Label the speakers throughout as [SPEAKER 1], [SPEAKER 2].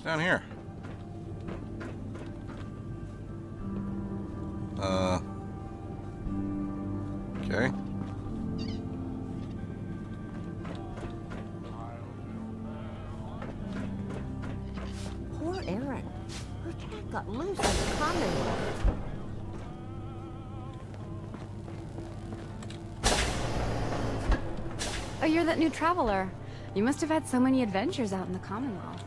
[SPEAKER 1] Down here. Okay.
[SPEAKER 2] Poor Aaron. Her cat got loose in the Commonwealth.
[SPEAKER 3] Oh, you're that new traveler. You must have had so many adventures out in the Commonwealth.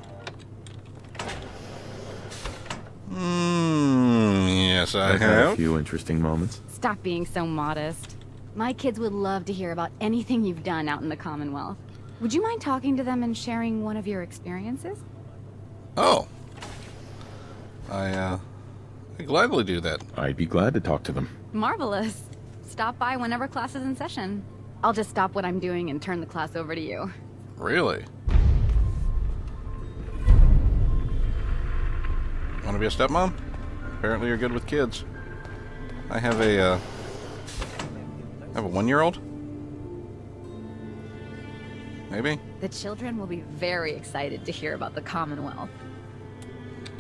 [SPEAKER 1] Yes, I
[SPEAKER 4] I've had
[SPEAKER 1] have.
[SPEAKER 4] a few interesting moments.
[SPEAKER 3] Stop being so modest. My kids would love to hear about anything you've done out in the Commonwealth. Would you mind talking to them and sharing one of your experiences?
[SPEAKER 1] Oh. I'd gladly do that.
[SPEAKER 4] I'd be glad to talk to them.
[SPEAKER 3] Marvelous. Stop by whenever class is in session. I'll just stop what I'm doing and turn the class over to you.
[SPEAKER 1] Really? Want to be a stepmom? Apparently you're good with kids. I have a 1-year-old? Maybe?
[SPEAKER 3] The children will be very excited to hear about the Commonwealth.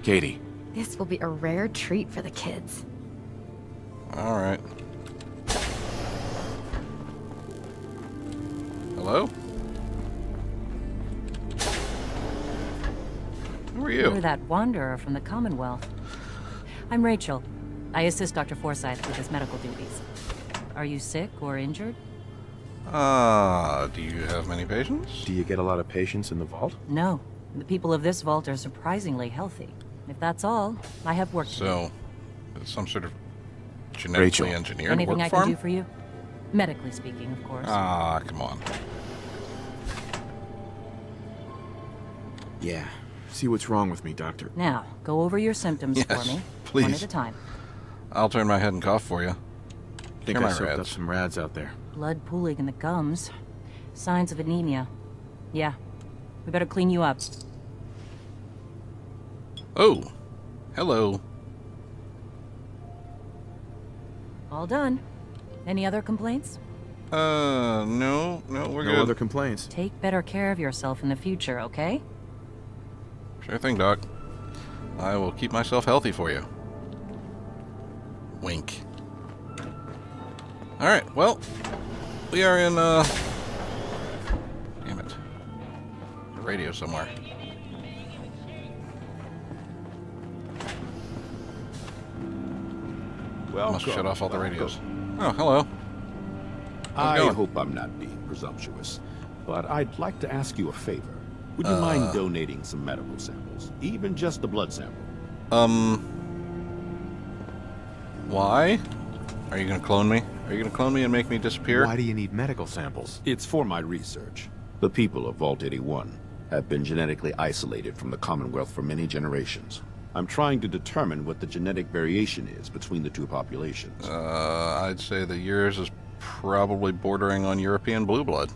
[SPEAKER 4] Katie.
[SPEAKER 3] This will be a rare treat for the kids.
[SPEAKER 1] Alright. Hello? Who are you?
[SPEAKER 5] You're that wanderer from the Commonwealth. I'm Rachel. I assist Dr. Forsythe with his medical duties. Are you sick or injured?
[SPEAKER 1] Do you have many patients?
[SPEAKER 4] Do you get a lot of patients in the vault?
[SPEAKER 5] No. The people of this vault are surprisingly healthy. If that's all, I have work to do.
[SPEAKER 1] So, it's some sort of genetically engineered
[SPEAKER 5] Anything
[SPEAKER 1] work
[SPEAKER 5] I can
[SPEAKER 1] farm?
[SPEAKER 5] do for you? Medically speaking, of course.
[SPEAKER 1] Come on.
[SPEAKER 4] Yeah. See what's wrong with me, Doctor.
[SPEAKER 5] Now, go over your symptoms
[SPEAKER 1] Yes,
[SPEAKER 5] for me.
[SPEAKER 1] please.
[SPEAKER 5] One at a time.
[SPEAKER 1] I'll turn my head and cough for you.
[SPEAKER 4] Think
[SPEAKER 1] Here
[SPEAKER 4] I
[SPEAKER 1] are my
[SPEAKER 4] soaked up
[SPEAKER 1] rads.
[SPEAKER 4] some rads out there.
[SPEAKER 5] Blood pooling in the gums. Signs of anemia. Yeah. We better clean you up.
[SPEAKER 1] Oh, hello.
[SPEAKER 5] All done. Any other complaints?
[SPEAKER 1] No, we're
[SPEAKER 4] No
[SPEAKER 1] good.
[SPEAKER 4] other complaints.
[SPEAKER 5] Take better care of yourself in the future, okay?
[SPEAKER 1] Sure thing, Doc. I will keep myself healthy for you. Wink. Alright, well, we are in, damn it. There's a radio somewhere.
[SPEAKER 6] Well,
[SPEAKER 1] Must shut off all the radios. Oh, hello. How's it
[SPEAKER 6] I
[SPEAKER 1] going?
[SPEAKER 6] hope I'm not being presumptuous, but I'd like to ask you a favor. Would you mind donating some medical samples, even just a blood sample?
[SPEAKER 1] Why? Are you gonna clone me? Are you gonna clone me and make me disappear?
[SPEAKER 4] Why do you need medical samples?
[SPEAKER 6] It's for my research. The people of Vault 81 have been genetically isolated from the Commonwealth for many generations. I'm trying to determine what the genetic variation is between the two populations.
[SPEAKER 1] I'd say that yours is probably bordering on European blue blood.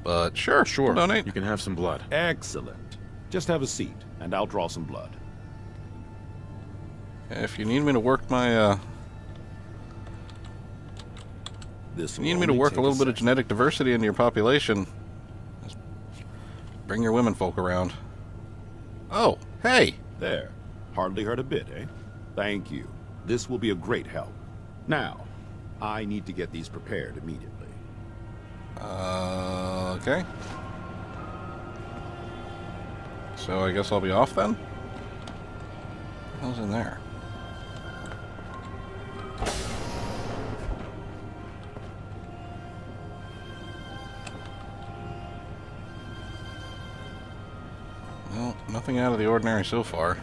[SPEAKER 1] But sure,
[SPEAKER 4] Sure.
[SPEAKER 1] donate.
[SPEAKER 4] You can have some blood.
[SPEAKER 6] Excellent. Just have a seat, and I'll draw some blood.
[SPEAKER 1] If you need me to work my,
[SPEAKER 6] This
[SPEAKER 1] you need me to work a little bit of genetic diversity into your population, just bring your women folk around. Oh, hey!
[SPEAKER 6] There. Hardly hurt a bit, eh? Thank you. This will be a great help. Now, I need to get these prepared immediately.
[SPEAKER 1] Okay. So I guess I'll be off then? What the hell's in there? Well, nothing out of the ordinary so far.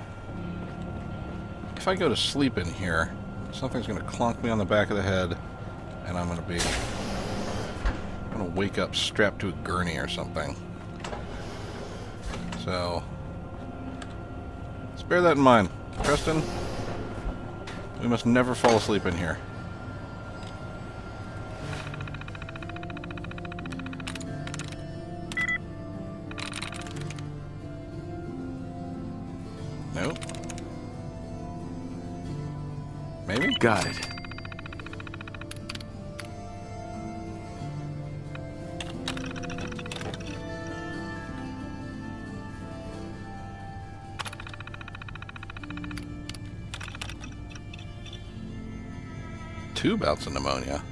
[SPEAKER 1] If I go to sleep in here, something's gonna clonk me on the back of the head, and I'm gonna wake up strapped to a gurney or something. So, let's bear that in mind. Preston, we must never fall asleep in here. Nope. Maybe?
[SPEAKER 4] Got it.
[SPEAKER 1] 2 bouts of pneumonia.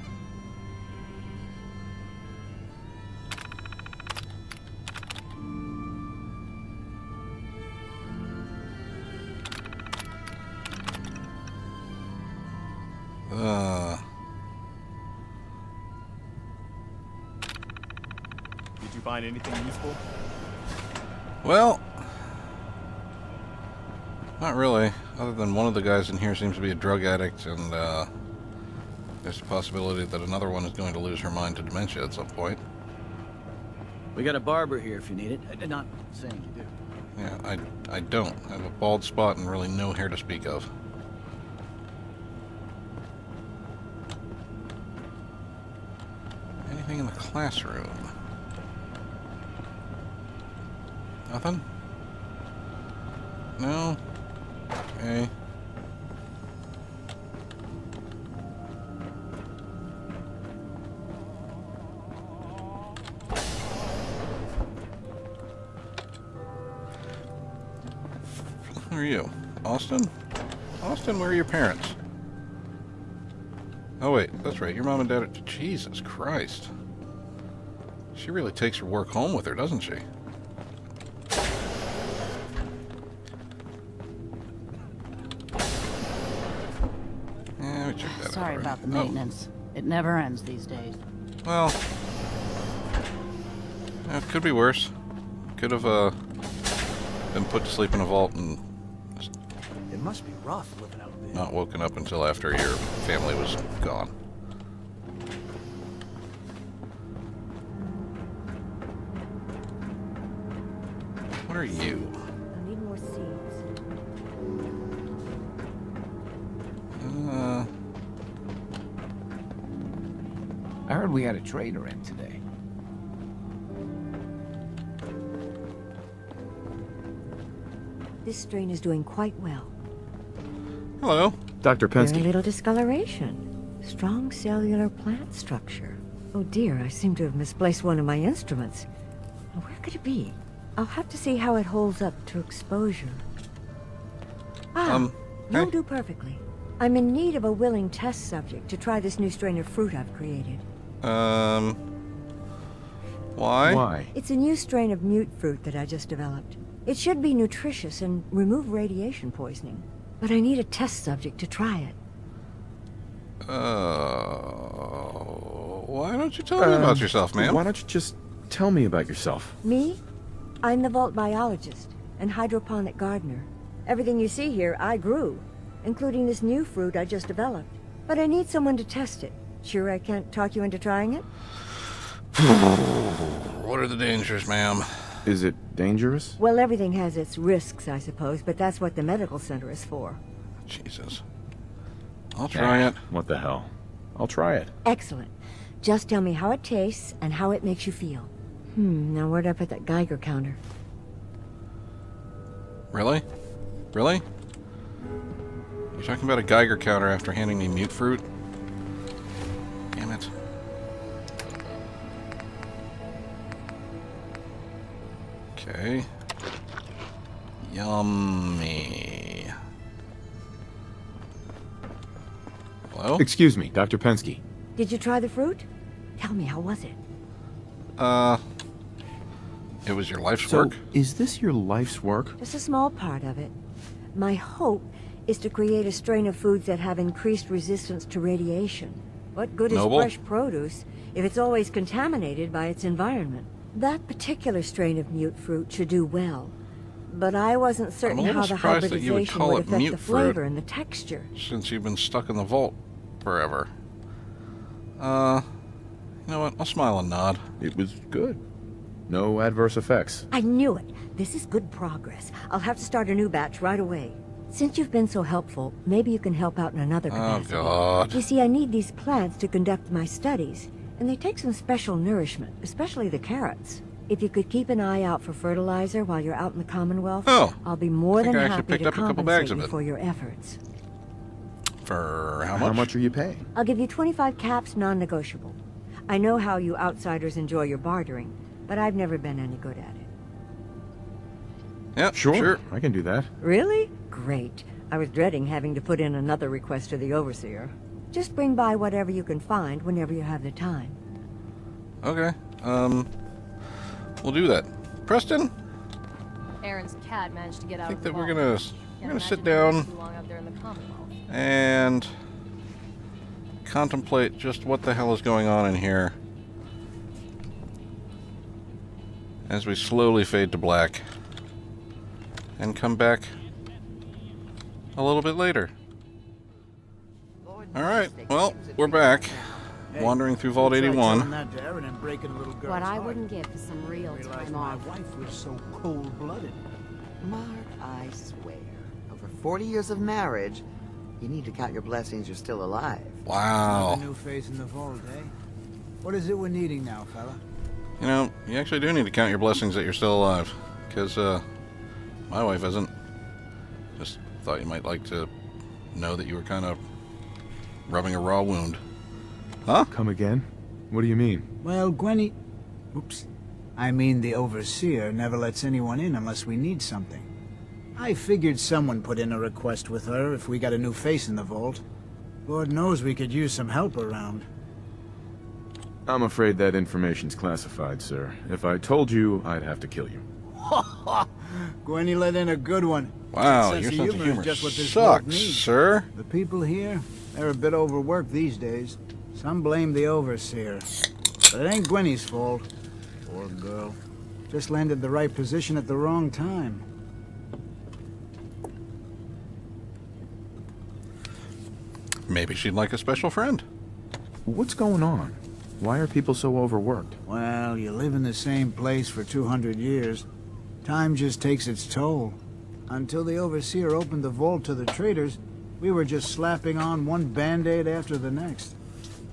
[SPEAKER 7] Did you find anything useful?
[SPEAKER 1] Well, not really. Other than one of the guys in here seems to be a drug addict, and there's a possibility that another one is going to lose her mind to dementia at some point.
[SPEAKER 8] We got a barber here if you need it. Not saying you do.
[SPEAKER 1] Yeah, I don't. I have a bald spot and really no hair to speak of. Anything in the classroom? Nothing? No? Okay. Who are you? Austin? Austin, where are your parents? Oh wait, that's right, your mom and dad are... Jesus Christ. She really takes her work home with her, doesn't she? Yeah, we check that out.
[SPEAKER 9] Sorry
[SPEAKER 1] already.
[SPEAKER 9] about the maintenance. It never ends these days.
[SPEAKER 1] Well, yeah, it could be worse. Could have been put to sleep in a vault and
[SPEAKER 8] It must be rough living out there.
[SPEAKER 1] not woken up until after your family was gone. What are you?
[SPEAKER 2] I need more seeds.
[SPEAKER 10] I heard we had a trader in today.
[SPEAKER 2] This strain is doing quite well.
[SPEAKER 1] Hello.
[SPEAKER 4] Dr.
[SPEAKER 2] Very
[SPEAKER 4] Pesni.
[SPEAKER 2] little discoloration. Strong cellular plant structure. Oh dear, I seem to have misplaced one of my instruments. Where could it be? I'll have to see how it holds up to exposure. You'll
[SPEAKER 1] hey.
[SPEAKER 2] do perfectly. I'm in need of a willing test subject to try this new strain of fruit I've created.
[SPEAKER 1] Why?
[SPEAKER 4] Why?
[SPEAKER 2] It's a new strain of mute fruit that I just developed. It should be nutritious and remove radiation poisoning. But I need a test subject to try it.
[SPEAKER 1] Why don't you tell me about yourself, ma'am?
[SPEAKER 4] Why don't you just tell me about yourself?
[SPEAKER 2] Me? I'm the vault biologist and hydroponic gardener. Everything you see here, I grew, including this new fruit I just developed. But I need someone to test it. Sure I can't talk you into trying it?
[SPEAKER 1] What are the dangers, ma'am?
[SPEAKER 4] Is it dangerous?
[SPEAKER 2] Well, everything has its risks, I suppose, but that's what the medical center is for.
[SPEAKER 1] Jesus. I'll try it.
[SPEAKER 4] What the hell? I'll try it.
[SPEAKER 2] Excellent. Just tell me how it tastes and how it makes you feel. Now where'd I put that Geiger counter?
[SPEAKER 1] Really? Really? You're talking about a Geiger counter after handing me mute fruit? Damn it. Okay. Yummy. Hello?
[SPEAKER 4] Excuse me, Dr. Pensky.
[SPEAKER 2] Did you try the fruit? Tell me, how was it?
[SPEAKER 1] It was your life's
[SPEAKER 4] So,
[SPEAKER 1] work?
[SPEAKER 4] is this your life's work?
[SPEAKER 2] Just a small part of it. My hope is to create a strain of foods that have increased resistance to radiation. What good is
[SPEAKER 1] Noble?
[SPEAKER 2] fresh produce if it's always contaminated by its environment? That particular strain of mute fruit should do well. But I wasn't certain
[SPEAKER 1] little
[SPEAKER 2] how the
[SPEAKER 1] surprised that you would
[SPEAKER 2] hybridization
[SPEAKER 1] call
[SPEAKER 2] would
[SPEAKER 1] it
[SPEAKER 2] affect
[SPEAKER 1] mute
[SPEAKER 2] the
[SPEAKER 1] fruit.
[SPEAKER 2] flavor and the texture.
[SPEAKER 1] Since you've been stuck in the vault forever. You know what? I'll smile and nod.
[SPEAKER 4] It was good. No adverse effects.
[SPEAKER 2] I knew it. This is good progress. I'll have to start a new batch right away. Since you've been so helpful, maybe you can help out in another
[SPEAKER 1] Oh,
[SPEAKER 2] capacity.
[SPEAKER 1] God.
[SPEAKER 2] You see, I need these plants to conduct my studies, and they take some special nourishment, especially the carrots. If you could keep an eye out for fertilizer while you're out in the Commonwealth,
[SPEAKER 1] Oh,
[SPEAKER 2] I'll be more
[SPEAKER 1] I think
[SPEAKER 2] than
[SPEAKER 1] I actually
[SPEAKER 2] happy
[SPEAKER 1] picked
[SPEAKER 2] to
[SPEAKER 1] up a couple bags
[SPEAKER 2] compensate
[SPEAKER 1] of
[SPEAKER 2] you
[SPEAKER 1] it.
[SPEAKER 2] for your efforts.
[SPEAKER 1] For how much?
[SPEAKER 4] How much are you paying?
[SPEAKER 2] I'll give you 25 caps, non-negotiable. I know how you outsiders enjoy your bartering, but I've never been any good at it.
[SPEAKER 1] Yep,
[SPEAKER 4] Sure, I can do that.
[SPEAKER 2] Really? Great. I was dreading having to put in another request to the overseer. Just bring by whatever you can find whenever you have the time.
[SPEAKER 1] Okay. We'll do that. Preston,
[SPEAKER 11] Aaron's cat managed to get
[SPEAKER 1] I
[SPEAKER 11] out
[SPEAKER 1] think
[SPEAKER 11] of the
[SPEAKER 1] that we're
[SPEAKER 11] vault.
[SPEAKER 1] gonna
[SPEAKER 11] Can't
[SPEAKER 1] sit
[SPEAKER 11] imagine
[SPEAKER 1] down
[SPEAKER 11] too long out there in the Commonwealth.
[SPEAKER 1] and contemplate just what the hell is going on in here as we slowly fade to black and come back a little bit later. Alright, well, we're back, wandering through Vault 81.
[SPEAKER 3] What I wouldn't give for some real time off.
[SPEAKER 8] My wife was so cold-blooded.
[SPEAKER 12] Mark, I swear, over 40 years of marriage, you need to count your blessings you're still alive.
[SPEAKER 1] Wow.
[SPEAKER 8] A new face in the vault, eh? What is it we're needing now, fella?
[SPEAKER 1] You know, you actually do need to count your blessings that you're still alive, because my wife isn't. Just thought you might like to know that you were kind of rubbing a raw wound. Huh?
[SPEAKER 4] Come again? What do you mean?
[SPEAKER 8] Well, Gwennie... Oops. I mean, the Overseer never lets anyone in unless we need something. I figured someone put in a request with her if we got a new face in the vault. Lord knows we could use some help around.
[SPEAKER 4] I'm afraid that information's classified, sir. If I told you, I'd have to kill you.
[SPEAKER 8] Gwennie let in a good one.
[SPEAKER 1] Wow,
[SPEAKER 8] That
[SPEAKER 1] your sense of humor
[SPEAKER 8] is just what this world
[SPEAKER 1] sucks,
[SPEAKER 8] needs.
[SPEAKER 1] sir.
[SPEAKER 8] The people here, they're a bit overworked these days. Some blame the Overseer. But it ain't Gwennie's fault. Poor girl. Just landed the right position at the wrong time.
[SPEAKER 1] Maybe she'd like a special friend.
[SPEAKER 4] What's going on? Why are people so overworked?
[SPEAKER 8] Well, you live in the same place for 200 years. Time just takes its toll. Until the Overseer opened the vault to the traders, we were just slapping on one band-aid after the next.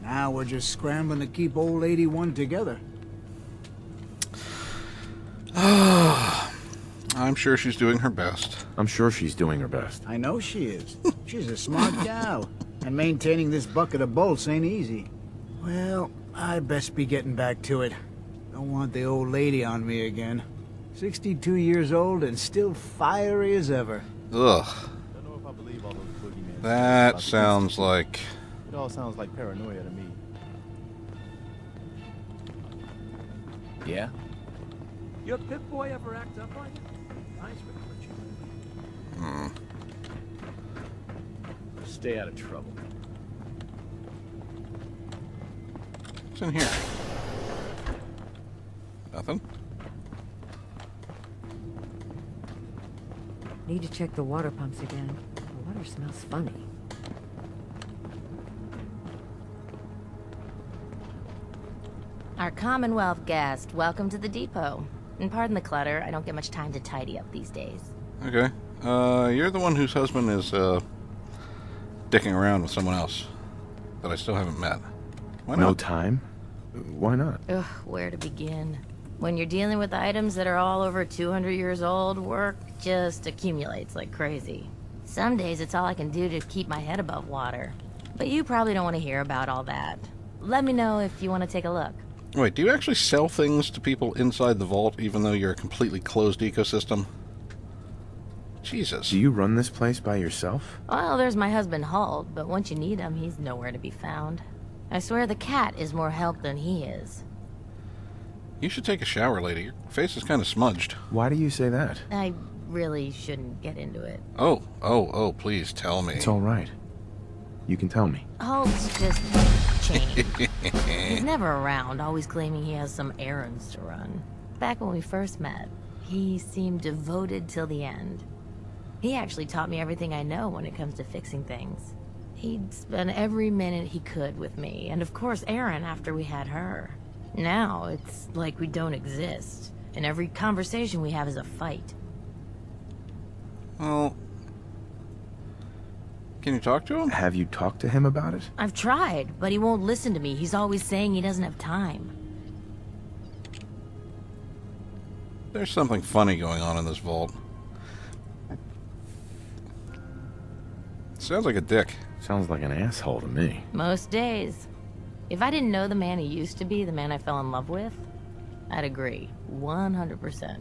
[SPEAKER 8] Now we're just scrambling to keep old 81 together.
[SPEAKER 1] I'm sure she's doing her best.
[SPEAKER 4] I'm sure she's doing her best.
[SPEAKER 8] I know she is. She's a smart gal. And maintaining this bucket of bolts ain't easy. Well, I best be getting back to it. Don't want the old lady on me again. 62 years old and still fiery as ever.
[SPEAKER 1] Ugh.
[SPEAKER 7] Don't know if I believe all those boogeyman
[SPEAKER 1] That
[SPEAKER 7] stories about the
[SPEAKER 1] sounds
[SPEAKER 7] Institute.
[SPEAKER 1] like...
[SPEAKER 7] It all sounds like paranoia to me.
[SPEAKER 10] Yeah?
[SPEAKER 8] Your Pip-Boy ever act up on you? Nice
[SPEAKER 1] Hmm.
[SPEAKER 8] Stay out of trouble.
[SPEAKER 1] What's in here? Nothing?
[SPEAKER 2] Need to check the water pumps again. The water smells funny.
[SPEAKER 11] Our Commonwealth guest, welcome to the depot. And pardon the clutter, I don't get much time to tidy up these days.
[SPEAKER 1] Okay. You're the one whose husband is, dicking around with someone else that I still haven't met. Why
[SPEAKER 4] No
[SPEAKER 1] not?
[SPEAKER 4] time? Why not?
[SPEAKER 11] Ugh, where to begin? When you're dealing with items that are all over 200 years old, work just accumulates like crazy. Some days it's all I can do to keep my head above water. But you probably don't want to hear about all that. Let me know if you want to take a look.
[SPEAKER 1] Wait, do you actually sell things to people inside the vault, even though you're a completely closed ecosystem? Jesus.
[SPEAKER 4] Do you run this place by yourself?
[SPEAKER 11] Well, there's my husband Hald, but once you need him, he's nowhere to be found. I swear the cat is more help than he is.
[SPEAKER 1] You should take a shower, lady. Your face is kind of smudged.
[SPEAKER 4] Why do you say that?
[SPEAKER 11] I really shouldn't get into it.
[SPEAKER 1] Oh, please tell me.
[SPEAKER 4] It's all right. You can tell me.
[SPEAKER 11] Hald's just changed. He's never around, always claiming he has some errands to run. Back when we first met, he seemed devoted till the end. He actually taught me everything I know when it comes to fixing things. He'd spend every minute he could with me, and of course Erin after we had her. Now, it's like we don't exist, and every conversation we have is a fight.
[SPEAKER 1] Well, can you talk to him?
[SPEAKER 4] Have you talked to him about it?
[SPEAKER 11] I've tried, but he won't listen to me. He's always saying he doesn't have time.
[SPEAKER 1] There's something funny going on in this vault. Sounds like a dick.
[SPEAKER 4] Sounds like an asshole to me.
[SPEAKER 11] Most days. If I didn't know the man he used to be, the man I fell in love with, I'd agree. 100%.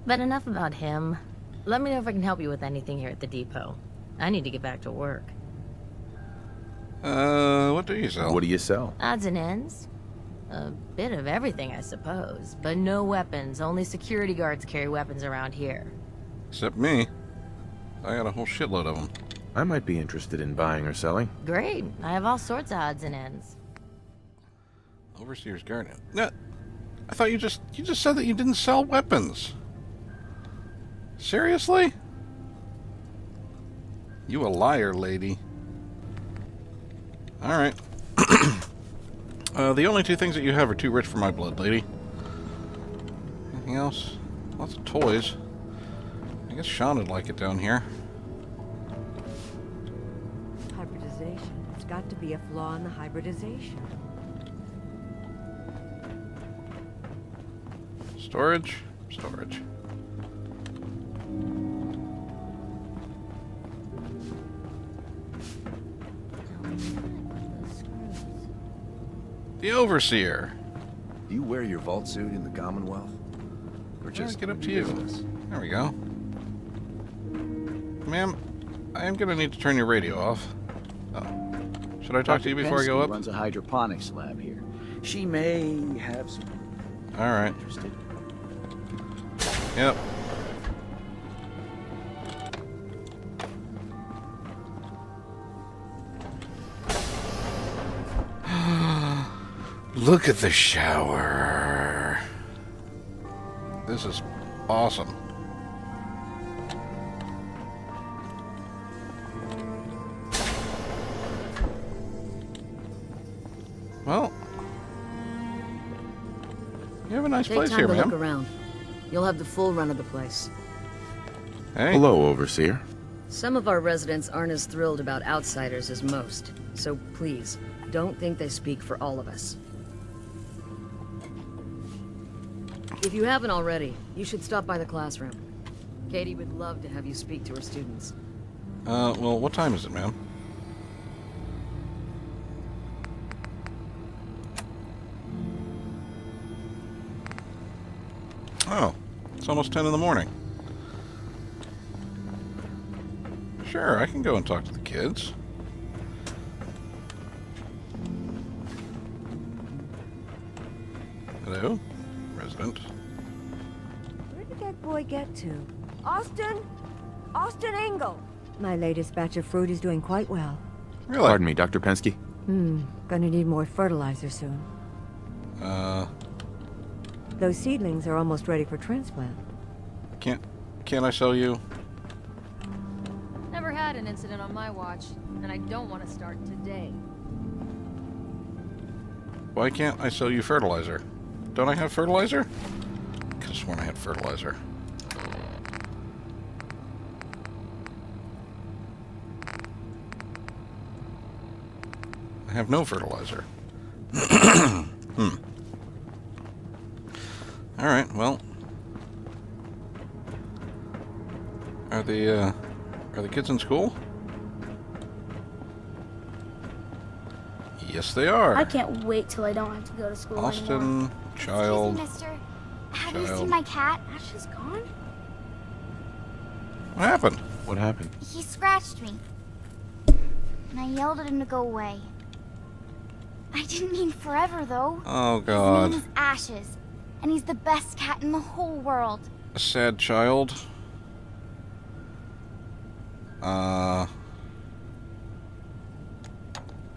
[SPEAKER 11] But enough about him. Let me know if I can help you with anything here at the depot. I need to get back to work.
[SPEAKER 1] What do you sell?
[SPEAKER 4] What do you sell?
[SPEAKER 11] Odds and ends. A bit of everything, I suppose. But no weapons. Only security guards carry weapons around here.
[SPEAKER 1] Except me. I got a whole shitload of them.
[SPEAKER 4] I might be interested in buying or selling.
[SPEAKER 11] Great. I have all sorts of odds and ends.
[SPEAKER 1] Overseer's Guardian. No, I thought you just said that you didn't sell weapons. Seriously? You a liar, lady. Alright. The only two things that you have are too rich for my blood, lady. Anything else? Lots of toys. I guess Sean would like it down here.
[SPEAKER 2] Hybridization. It's got to be a flaw in the hybridization.
[SPEAKER 1] Storage? Storage. The Overseer.
[SPEAKER 13] Do you wear your vault suit in the Commonwealth? Or just
[SPEAKER 1] get up to you. There we go. Ma'am, I am going to need to turn your radio off. Should I talk to you before I go up?
[SPEAKER 10] Runs a hydroponics lab here. She may have some.
[SPEAKER 1] All right.
[SPEAKER 10] Interested.
[SPEAKER 1] Yep. Look at the shower. This is awesome. Well, you have a nice place here, ma'am.
[SPEAKER 14] Look around. You'll have the full run of the place.
[SPEAKER 1] Hey.
[SPEAKER 4] Hello, Overseer.
[SPEAKER 14] Some of our residents aren't as thrilled about outsiders as most, so please, don't think they speak for all of us. If you haven't already, you should stop by the classroom. Katie would love to have you speak to her students.
[SPEAKER 1] Well, what time is it, ma'am? Oh, it's almost 10 in the morning. Sure, I can go and talk to the kids. Hello, resident.
[SPEAKER 2] Where did that boy get to? Austin? Austin Engel! My latest batch of fruit is doing quite well.
[SPEAKER 1] Really?
[SPEAKER 4] Pardon me, Dr. Pensky.
[SPEAKER 2] Gonna need more fertilizer soon. Those seedlings are almost ready for transplant.
[SPEAKER 1] Can't I sell you?
[SPEAKER 14] Never had an incident on my watch, and I don't want to start today.
[SPEAKER 1] Why can't I sell you fertilizer? Don't I have fertilizer? Could have sworn I had fertilizer. I have no fertilizer. Alright, well. Are the kids in school? Yes, they are.
[SPEAKER 15] I can't wait till I don't have to go to school anymore.
[SPEAKER 1] Austin, child.
[SPEAKER 15] Excuse me, mister. Have you
[SPEAKER 1] Child.
[SPEAKER 15] seen my cat? Ash is gone.
[SPEAKER 1] What happened?
[SPEAKER 4] What happened?
[SPEAKER 15] He scratched me. And I yelled at him to go away. I didn't mean forever, though.
[SPEAKER 1] Oh, God.
[SPEAKER 15] His name is Ashes. And he's the best cat in the whole world.
[SPEAKER 1] A sad child.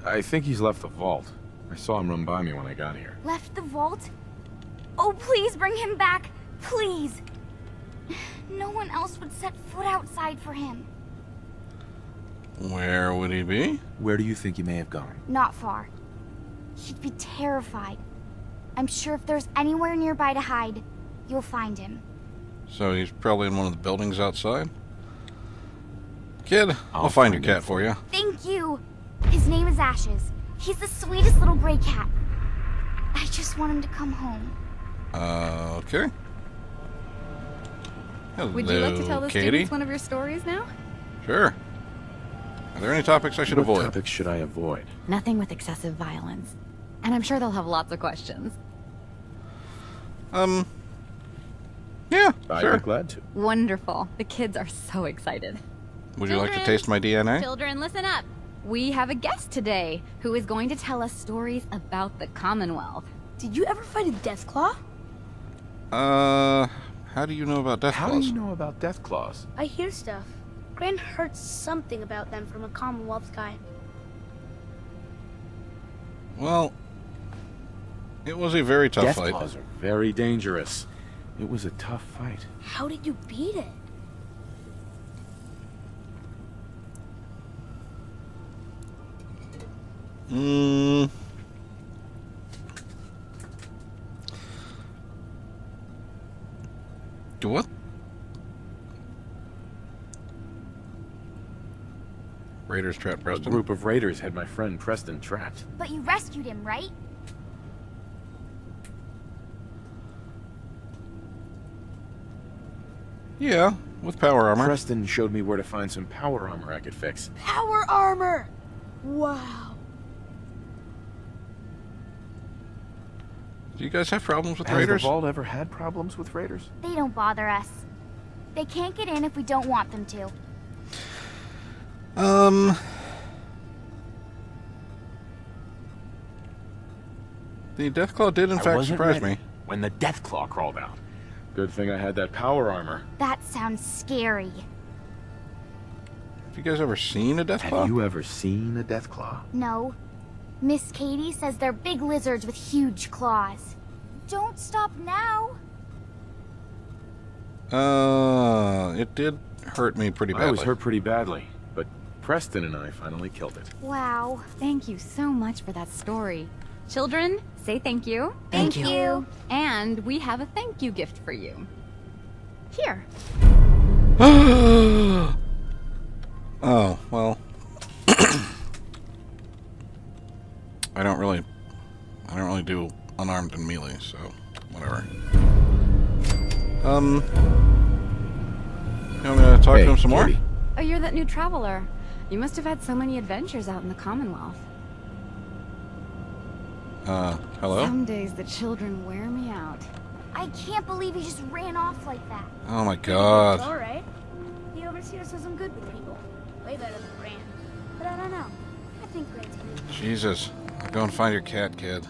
[SPEAKER 4] I think he's left the vault. I saw him run by me when I got here.
[SPEAKER 15] Left the vault? Oh, please bring him back. Please. No one else would set foot outside for him.
[SPEAKER 1] Where would he be?
[SPEAKER 4] Where do you think he may have gone?
[SPEAKER 15] Not far. He'd be terrified. I'm sure if there's anywhere nearby to hide, you'll find him.
[SPEAKER 1] So he's probably in one of the buildings outside? Kid, I'll find your cat for you.
[SPEAKER 15] Thank you. His name is Ashes. He's the sweetest little gray cat. I just want him to come home.
[SPEAKER 1] Okay. Hello,
[SPEAKER 3] Would you like to tell the
[SPEAKER 1] Katie?
[SPEAKER 3] students one of your stories now?
[SPEAKER 1] Sure. Are there any topics I should
[SPEAKER 4] What
[SPEAKER 1] avoid?
[SPEAKER 4] topics should I avoid?
[SPEAKER 3] Nothing with excessive violence. And I'm sure they'll have lots of questions.
[SPEAKER 1] Yeah,
[SPEAKER 4] I'd
[SPEAKER 1] sure.
[SPEAKER 4] be glad to.
[SPEAKER 3] Wonderful. The kids are so excited.
[SPEAKER 1] Would you like to
[SPEAKER 3] Children.
[SPEAKER 1] taste my DNA?
[SPEAKER 3] Children, listen up. We have a guest today who is going to tell us stories about the Commonwealth.
[SPEAKER 15] Did you ever fight a Deathclaw?
[SPEAKER 1] How do you know about Deathclaws?
[SPEAKER 4] How do you know about Deathclaws?
[SPEAKER 15] I hear stuff. Gran heard something about them from a Commonwealth guy.
[SPEAKER 1] Well, it was a very tough fight.
[SPEAKER 4] Deathclaws are very dangerous. It was a tough fight.
[SPEAKER 15] How did you beat it?
[SPEAKER 1] Do what? Raiders trapped Preston.
[SPEAKER 4] A group of raiders had my friend Preston trapped.
[SPEAKER 15] But you rescued him, right?
[SPEAKER 1] Yeah, with power armor.
[SPEAKER 4] Preston showed me where to find some power armor I could fix.
[SPEAKER 15] Power armor! Wow.
[SPEAKER 1] Do you guys have problems with
[SPEAKER 4] Has
[SPEAKER 1] raiders?
[SPEAKER 4] the vault ever had problems with raiders?
[SPEAKER 15] They don't bother us. They can't get in if we don't want them to.
[SPEAKER 1] The Deathclaw did in fact surprise me.
[SPEAKER 4] When the Deathclaw crawled out. Good thing I had that power armor.
[SPEAKER 15] That sounds scary.
[SPEAKER 1] Have you guys ever seen a Deathclaw?
[SPEAKER 4] Have you ever seen a Deathclaw?
[SPEAKER 15] No. Miss Katie says they're big lizards with huge claws. Don't stop now.
[SPEAKER 1] It did hurt me pretty badly.
[SPEAKER 4] I was hurt pretty badly, but Preston and I finally killed it.
[SPEAKER 3] Wow. Thank you so much for that story. Children, say thank you.
[SPEAKER 15] Thank you.
[SPEAKER 3] And we have a thank you gift for you. Here.
[SPEAKER 1] Oh, well. I don't really do unarmed and melee, so whatever. You want me to talk to him some more?
[SPEAKER 3] Oh, you're that new traveler. You must have had so many adventures out in the Commonwealth.
[SPEAKER 1] Hello?
[SPEAKER 15] Some days the children wear me out. I can't believe he just ran off like that.
[SPEAKER 1] Oh my god.
[SPEAKER 15] It's alright. The Overseer says I'm good with people. Way better than Gran. But I don't know. I think Gran's good.
[SPEAKER 1] Jesus. Go and find your cat, kid.